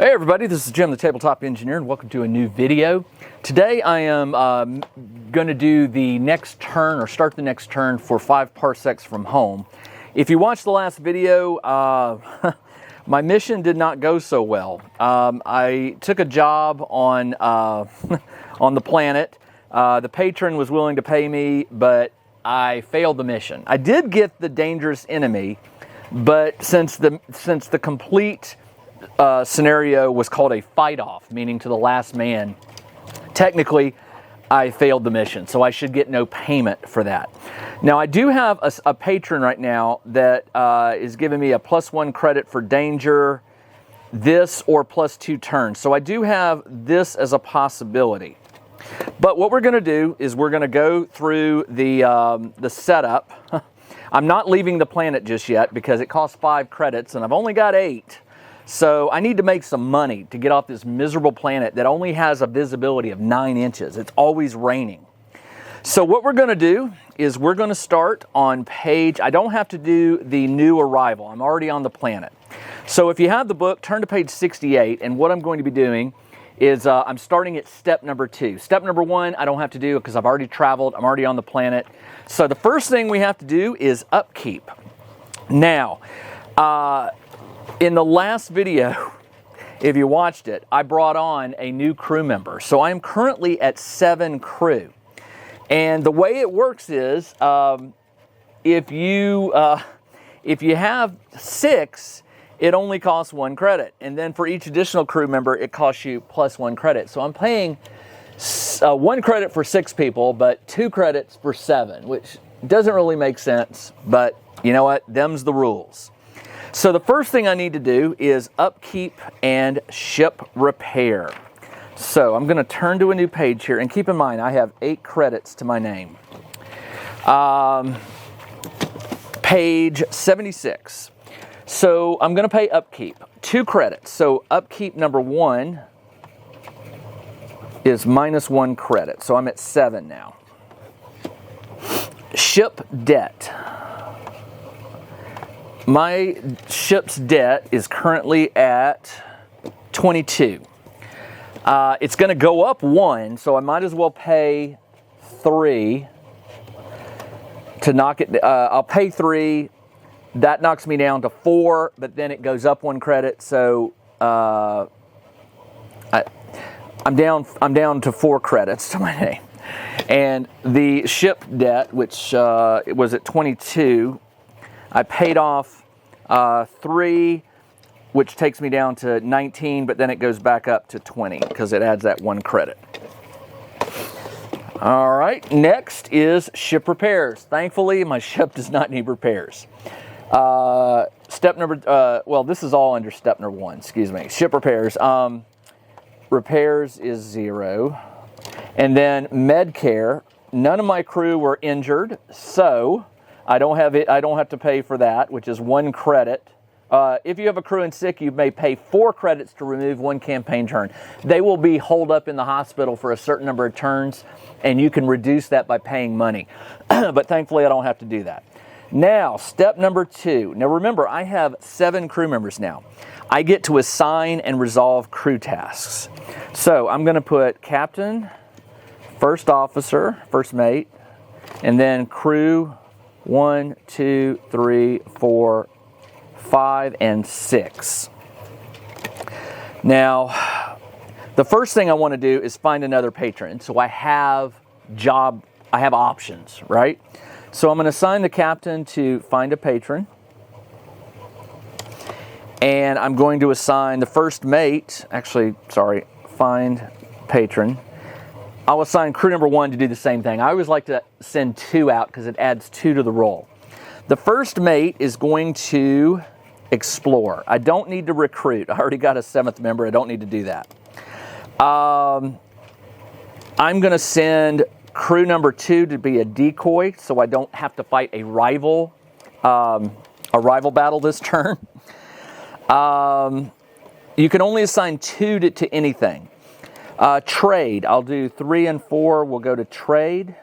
Hey everybody, this is Jim, the Tabletop Engineer, and welcome to a new video. Today I am going to do the next turn, or start the next turn for 5 Parsecs from home. If you watched the last video, my mission did not go so well. I took a job on, on the planet. The patron was willing to pay me, but I failed the mission. I did get the dangerous enemy, but since the complete scenario was called a fight-off, meaning to the last man, technically I failed the mission, so I should get no payment for that. Now I do have a patron right now that is giving me a +1 credit for danger, this or +2 turns, so I do have this as a possibility. But what we're going to do is we're going to go through the setup. I'm not leaving the planet just yet because it costs 5 credits and I've only got 8. So I need to make some money to get off this miserable planet that only has a visibility of 9 inches. It's always raining. So what we're going to do is we're going to start on page, I don't have to do the new arrival. I'm already on the planet. So if you have the book, turn to page 68, and what I'm going to be doing is I'm starting at step number 2. Step number 1, I don't have to do because I've already traveled. I'm already on the planet. So the first thing we have to do is upkeep. Now, in the last video, if you watched it, I brought on a new crew member. So I'm currently at 7 crew. And the way it works is, if you have 6, it only costs 1 credit. And then for each additional crew member, it costs you +1 credit. So I'm paying 1 credit for 6 people, but 2 credits for 7, which doesn't really make sense. But you know what? Them's the rules. So the first thing I need to do is upkeep and ship repair. So I'm going to turn to a new page here, and keep in mind I have 8 credits to my name. Page 76. So I'm going to pay upkeep 2 credits. So upkeep number 1 is -1 credit. So I'm at 7 now. Ship debt. My ship's debt is currently at 22. It's going to go up 1, so I might as well pay 3 to knock it. I'll pay 3. That knocks me down to 4, but then it goes up 1 credit. So I'm down to 4 credits to my name. And the ship debt, which it was at 22. I paid off 3, which takes me down to 19, but then it goes back up to 20 because it adds that 1 credit. All right, next is ship repairs. Thankfully, my ship does not need repairs. Step number, well, this is all under step number 1, excuse me. Ship repairs. Repairs is 0. And then med care. None of my crew were injured, so I don't have to pay for that, which is 1 credit. If you have a crew and sick, you may pay 4 credits to remove 1 campaign turn. They will be holed up in the hospital for a certain number of turns, and you can reduce that by paying money. But thankfully, I don't have to do that. Now, step number 2. Now remember, I have 7 crew members now. I get to assign and resolve crew tasks. So I'm going to put captain, first officer, first mate, and then crew 1, 2, 3, 4, 5, and 6. Now, the first thing I want to do is find another patron. So I have options, right? So I'm going to assign the captain to find a patron. And I'm going to assign the first mate, find patron. I'll assign crew number 1 to do the same thing. I always like to send 2 out because it adds 2 to the roll. The first mate is going to explore. I don't need to recruit. I already got a 7th member. I don't need to do that. I'm going to send crew number 2 to be a decoy so I don't have to fight a rival battle this turn. You can only assign 2 to anything. Trade, I'll do 3 and 4, we'll go to trade.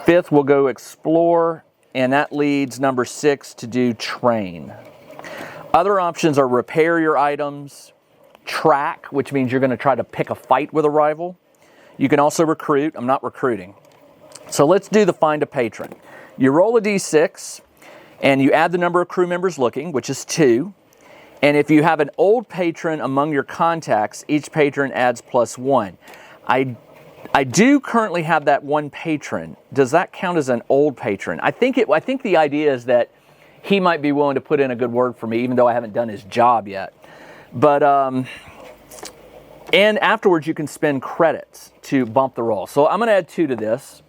5th, we'll go explore, and that leads number 6 to do train. Other options are repair your items, track, which means you're going to try to pick a fight with a rival. You can also recruit. I'm not recruiting. So let's do the find a patron. You roll a d6 and you add the number of crew members looking, which is 2. And if you have an old patron among your contacts, each patron adds +1. I do currently have that one patron. Does that count as an old patron? I think the idea is that he might be willing to put in a good word for me, even though I haven't done his job yet. But and afterwards you can spend credits to bump the roll. So I'm going to add 2 to this.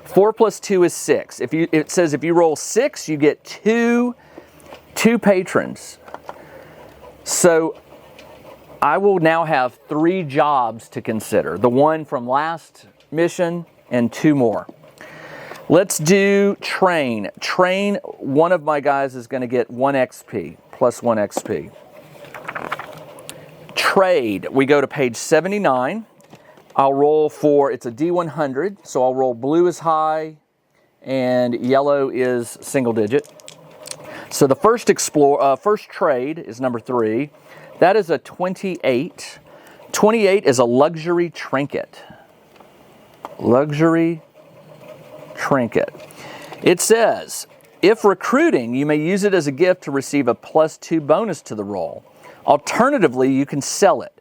4 + 2 is 6. It says if you roll 6, you get two patrons. So I will now have 3 jobs to consider. The one from last mission and 2 more. Let's do train. Train, one of my guys is going to get 1 XP, +1 XP. Trade, we go to page 79. I'll roll for, it's a D100, so I'll roll blue is high and yellow is single digit. So the first trade is number 3. That is a 28. 28 is a luxury trinket. Luxury trinket. It says, if recruiting, you may use it as a gift to receive a +2 bonus to the roll. Alternatively, you can sell it.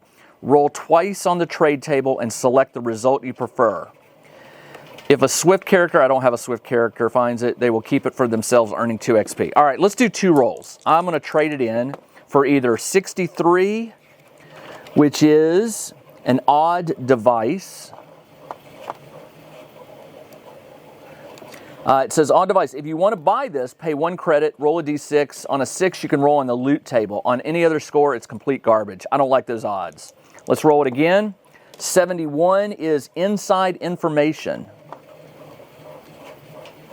Roll twice on the trade table and select the result you prefer. If a swift character, I don't have a swift character, finds it, they will keep it for themselves, earning 2 XP. All right, let's do 2 rolls. I'm going to trade it in for either 63, which is an odd device. It says on device, if you want to buy this, pay 1 credit, roll a d6. On a 6, you can roll on the loot table. On any other score, it's complete garbage. I don't like those odds. Let's roll it again. 71 is inside information.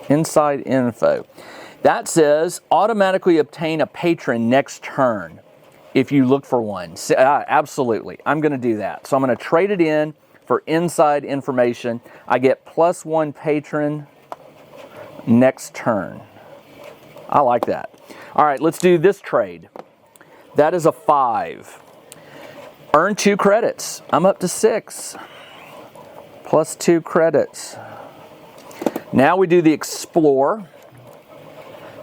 Inside info. That says automatically obtain a patron next turn if you look for one. Absolutely. I'm going to do that. So I'm going to trade it in for inside information. I get +1 patron next turn. I like that. All right, let's do this trade. That is a 5. Earn 2 credits. I'm up to 6. +2 credits. Now we do the Explore.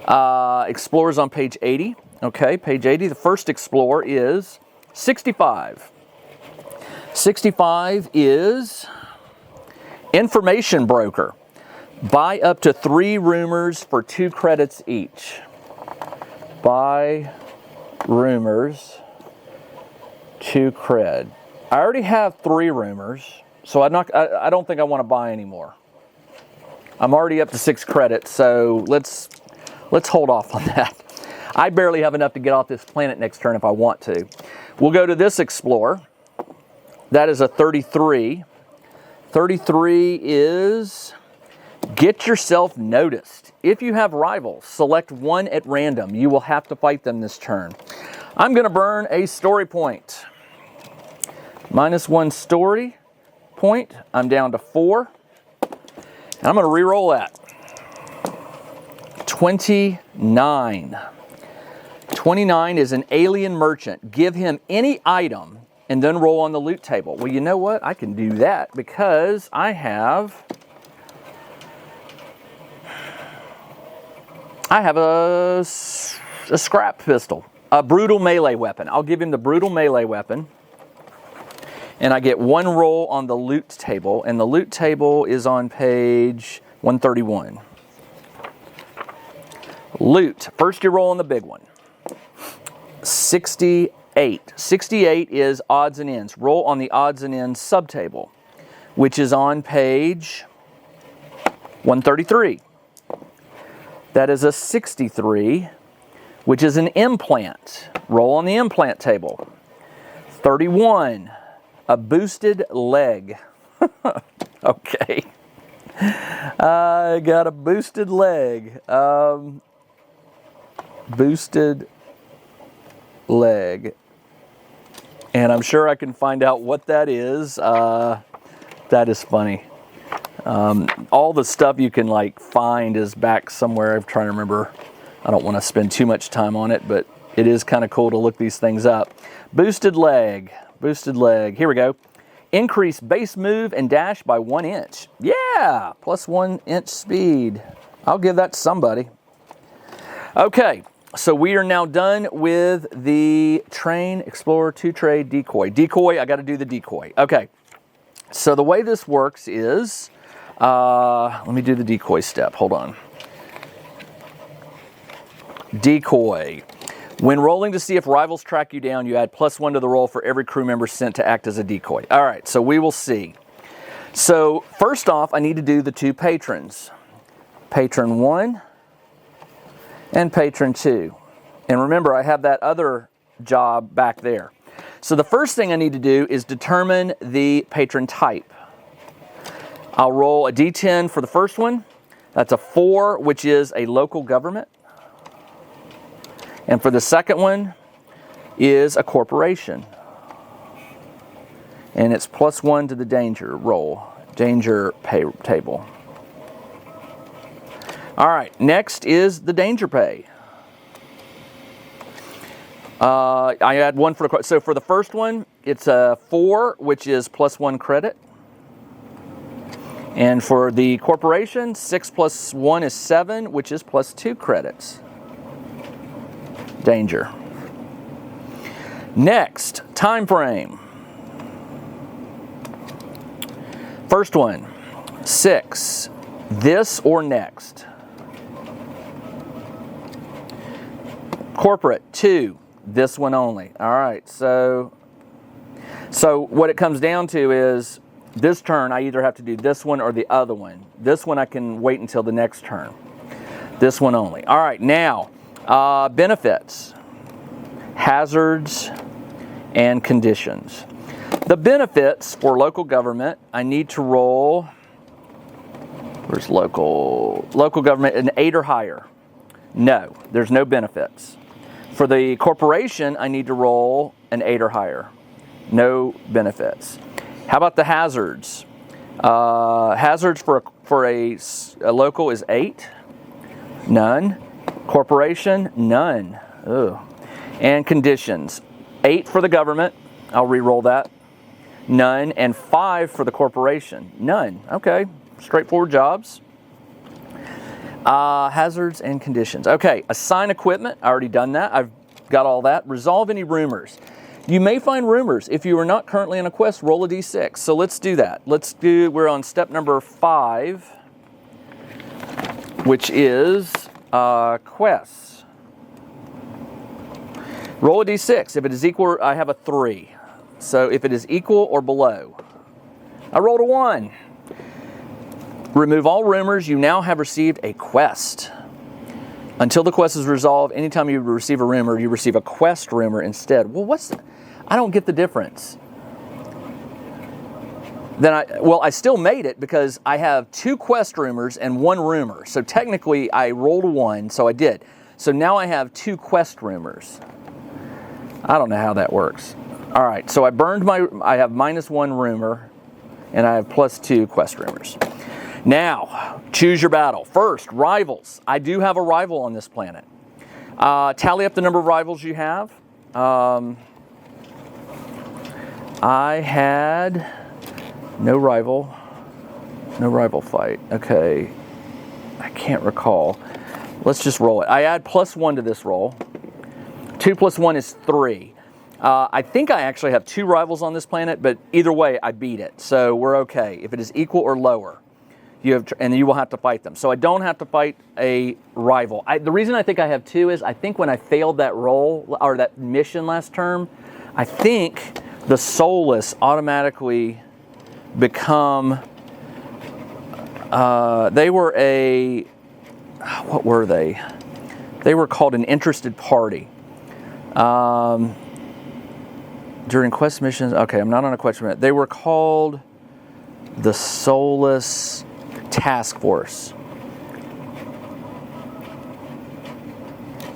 Explore is on page 80. Okay, page 80. The first Explore is 65. 65 is Information Broker. Buy up to 3 rumors for 2 credits each. Buy rumors, 2 cred. I already have 3 rumors, so I don't think I want to buy any more. I'm already up to 6 credits, so let's hold off on that. I barely have enough to get off this planet next turn if I want to. We'll go to this Explore. That is a 33. 33 is get yourself noticed. If you have rivals, select 1 at random. You will have to fight them this turn. I'm going to burn a story point. -1 story point. I'm down to 4. And I'm going to re-roll that. 29. 29 is an alien merchant. Give him any item and then roll on the loot table. Well, you know what? I can do that because I have a scrap pistol, a brutal melee weapon. I'll give him the brutal melee weapon. And I get 1 roll on the loot table. And the loot table is on page 131. Loot. First you roll on the big one. 68. 68 is odds and ends. Roll on the odds and ends subtable, which is on page 133. That is a 63, which is an implant. Roll on the implant table. 31, a boosted leg. Okay. I got a boosted leg. Boosted leg. And I'm sure I can find out what that is. That is funny. All the stuff you can find is back somewhere. I'm trying to remember. I don't want to spend too much time on it, but it is kind of cool to look these things up. Boosted leg. Here we go. Increase base move and dash by 1 inch. Yeah, plus 1 inch speed. I'll give that to somebody. Okay, so we are now done with the train, explore, 2-trade, decoy. Decoy, I got to do the decoy. Okay, so the way this works is, let me do the decoy step. Hold on. Decoy. When rolling to see if rivals track you down, you add +1 to the roll for every crew member sent to act as a decoy. All right, so we will see. So first off, I need to do the 2 patrons. Patron 1 and patron 2. And remember, I have that other job back there. So the first thing I need to do is determine the patron type. I'll roll a D10 for the first one. That's a 4, which is a local government. And for the second one is a corporation. And it's +1 to the danger roll, danger pay table. All right, next is the danger pay. I add 1 for the, so for the first one, it's a 4, which is +1 credit. And for the corporation, 6 + 1 is 7, which is +2 credits. Danger. Next, time frame. First one, 6, this or next. Corporate, 2, this one only. All right, so what it comes down to is this turn I either have to do this one or the other one. This one I can wait until the next turn. This one only. All right, now, benefits, hazards, and conditions. The benefits for local government, I need to roll, where's local government, an 8 or higher. No, there's no benefits. For the corporation, I need to roll an 8 or higher. No benefits. How about the hazards? Hazards for a local is 8. None. Corporation, none. Ugh. And conditions, 8 for the government. I'll re-roll that. None. And 5 for the corporation. None. Okay, straightforward jobs. Hazards and conditions. Okay, assign equipment. I already done that. I've got all that. Resolve any rumors. You may find rumors. If you are not currently on a quest, roll a d6. So let's do that. We're on step number 5, which is quests. Roll a d6. If it is equal, I have a 3. So if it is equal or below, I rolled a 1. Remove all rumors. You now have received a quest. Until the quest is resolved, anytime you receive a rumor, you receive a quest rumor instead. Well, I don't get the difference. Then I still made it because I have 2 quest rumors and 1 rumor. So technically I rolled a 1, so I did. So now I have 2 quest rumors. I don't know how that works. All right, so I have -1 rumor and I have +2 quest rumors. Now, choose your battle. First, rivals. I do have a rival on this planet. Tally up the number of rivals you have. I had no rival fight. Okay, I can't recall. Let's just roll it. I add +1 to this roll. 2 + 1 is 3. I think I actually have 2 rivals on this planet, but either way, I beat it. So we're okay. If it is equal or lower, and you will have to fight them. So I don't have to fight a rival. The reason I think I have 2 is I think when I failed that roll, or that mission last term, I think the soulless automatically become, they were what were they? They were called an interested party. During quest missions, okay, I'm not on a quest mission. They were called the Soulless Task Force.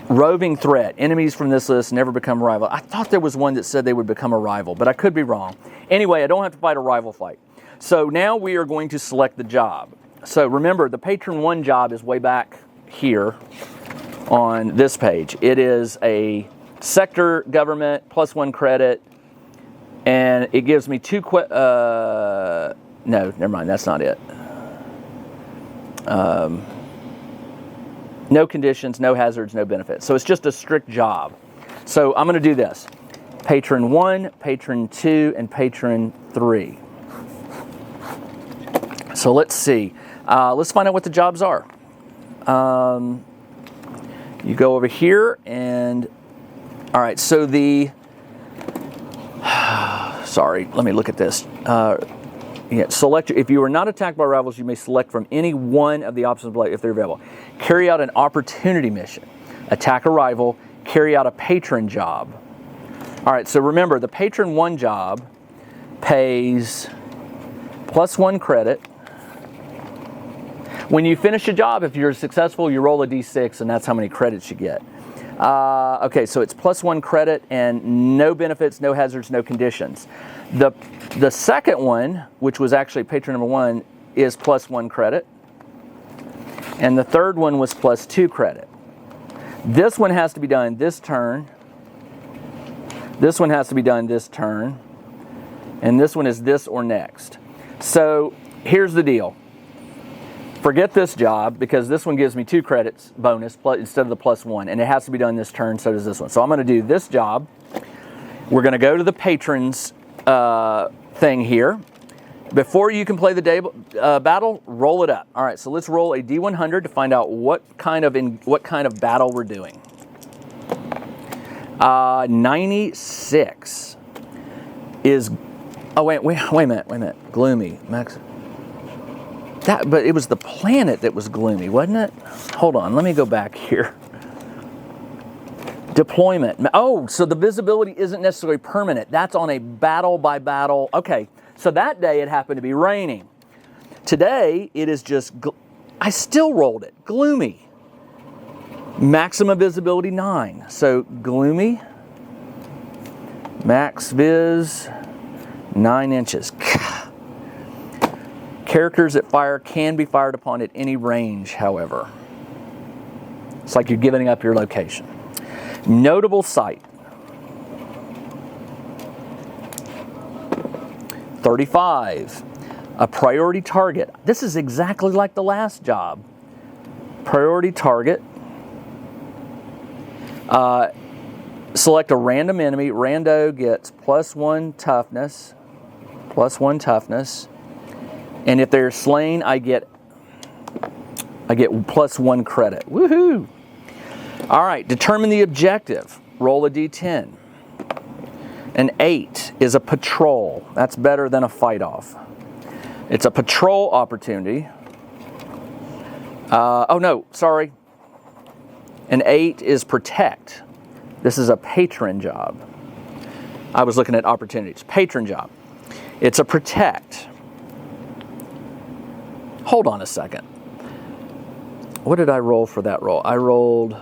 Roving threat. Enemies from this list never become rival. I thought there was one that said they would become a rival, but I could be wrong. Anyway, I don't have to fight a rival fight. So now we are going to select the job. So remember, the Patron 1 job is way back here on this page. It is a sector government, +1 credit, and it gives me 2 no, never mind, that's not it. No conditions, no hazards, no benefits. So it's just a strict job. So I'm going to do this. Patron 1, Patron 2, and Patron 3. So let's see. Let's find out what the jobs are. You go over here and, all right, so the, sorry, let me look at this. Select, if you are not attacked by rivals, you may select from any one of the options below if they're available. Carry out an opportunity mission. Attack a rival. Carry out a patron job. All right, so remember, the patron 1 job pays +1 credit. When you finish a job, if you're successful, you roll a d6, and that's how many credits you get. Okay, so it's +1 credit and no benefits, no hazards, no conditions. The second one, which was actually patron number 1, is +1 credit. And the third one was +2 credit. This one has to be done this turn. This one has to be done this turn. And this one is this or next. So here's the deal. Forget this job, because this one gives me 2 credits bonus instead of the +1, and it has to be done this turn, so does this one. So I'm going to do this job. We're going to go to the patrons thing here. Before you can play the battle, roll it up. All right, so let's roll a D100 to find out what kind of battle we're doing. 96 is. Oh wait a minute. Gloomy Max. But it was the planet that was gloomy, wasn't it? Hold on, let me go back here. Deployment. Oh, so the visibility isn't necessarily permanent. That's on a battle by battle. Okay, so that day it happened to be raining. Today it is just, I still rolled it, gloomy. Maximum visibility 9. So gloomy, max vis 9 inches. Characters that fire can be fired upon at any range, however. It's like you're giving up your location. Notable sight. 35. A priority target. This is exactly like the last job. Priority target. Select a random enemy. Rando gets +1 toughness. +1 toughness. And if they're slain, I get +1 credit. Woohoo! All right, determine the objective. Roll a d10. An 8 is a patrol. That's better than a fight-off. It's a patrol opportunity. Oh no, sorry. An 8 is protect. This is a patron job. I was looking at opportunities. Patron job. It's a protect. Hold on a second. What did I roll for that roll? I rolled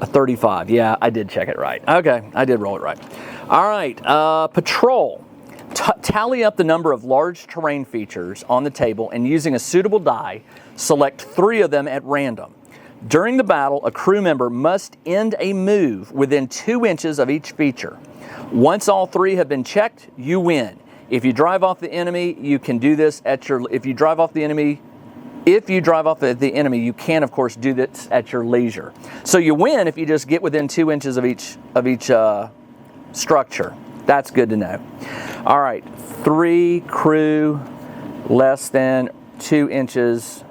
a 35. Yeah, I did check it right. Okay, I did roll it right. All right, patrol. Tally up the number of large terrain features on the table, and using a suitable die, select 3 of them at random. During the battle, a crew member must end a move within 2 inches of each feature. Once all 3 have been checked, you win. If you drive off the enemy, you can do this at your. If you drive off the enemy, you can of course do this at your leisure. So you win if you just get within 2 inches of each structure. That's good to know. All right, 3 crew less than 2 inches,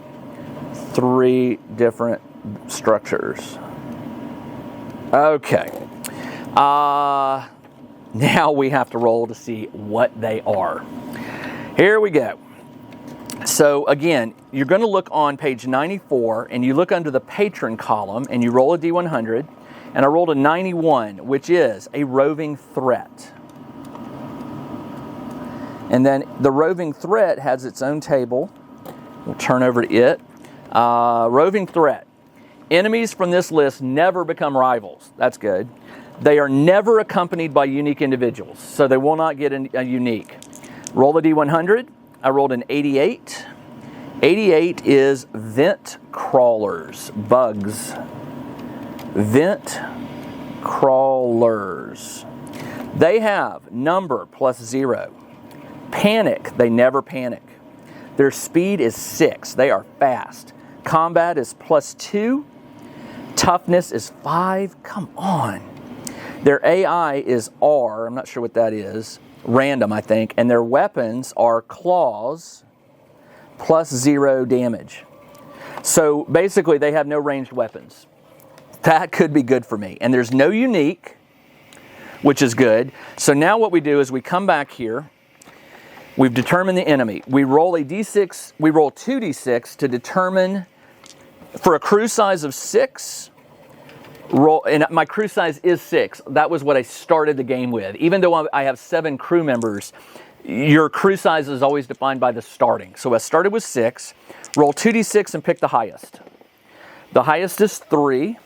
3 different structures. Okay. Now we have to roll to see what they are. Here we go. So again, you're going to look on page 94, and you look under the patron column, and you roll a D100, and I rolled a 91, which is a roving threat. And then the roving threat has its own table. We'll turn over to it. Roving threat. Enemies from this list never become rivals. That's good. They are never accompanied by unique individuals, so they will not get a unique. Roll a D100. I rolled an 88. 88 is vent crawlers, bugs. Vent crawlers. They have number +0. Panic, they never panic. Their speed is 6. They are fast. Combat is +2. Toughness is 5. Come on. Their AI is R. I'm not sure what that is. Random, I think. And their weapons are claws +0 damage. So basically, they have no ranged weapons. That could be good for me. And there's no unique, which is good. So now what we do is we come back here. We've determined the enemy. We roll a d6. We roll 2d6 to determine, for a crew size of 6, and my crew size is 6. That was what I started the game with. Even though I have 7 crew members, your crew size is always defined by the starting. So I started with 6. Roll 2d6 and pick the highest. The highest is 3,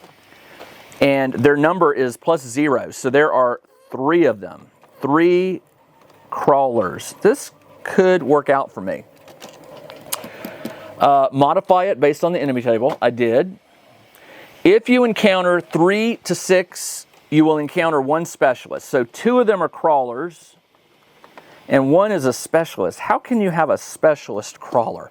and their number is +0. So there are 3 of them. 3 crawlers. This could work out for me. Modify it based on the enemy table. I did. If you encounter 3 to 6, you will encounter 1 specialist. So 2 of them are crawlers, and 1 is a specialist. How can you have a specialist crawler?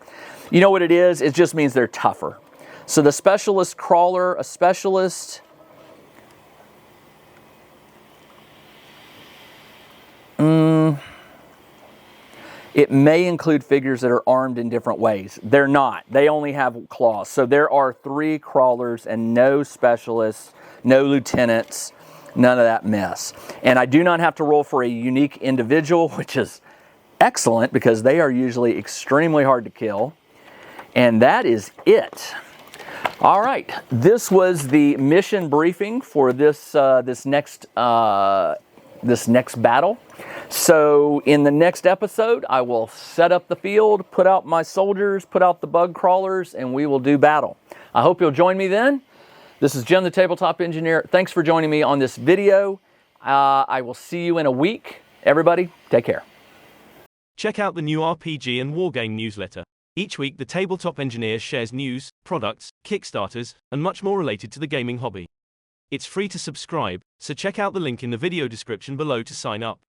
You know what it is? It just means they're tougher. So the specialist crawler, a specialist, it may include figures that are armed in different ways. They're not. They only have claws. So there are 3 crawlers and no specialists, no lieutenants, none of that mess. And I do not have to roll for a unique individual, which is excellent because they are usually extremely hard to kill. And that is it. All right. This was the mission briefing for this next battle. So in the next episode, I will set up the field, put out my soldiers, put out the bug crawlers, and we will do battle. I hope you'll join me then. This is Jim, the Tabletop Engineer. Thanks for joining me on this video. I will see you in a week. Everybody, take care. Check out the new RPG and Wargame newsletter. Each week, the Tabletop Engineer shares news, products, Kickstarters, and much more related to the gaming hobby. It's free to subscribe, so check out the link in the video description below to sign up.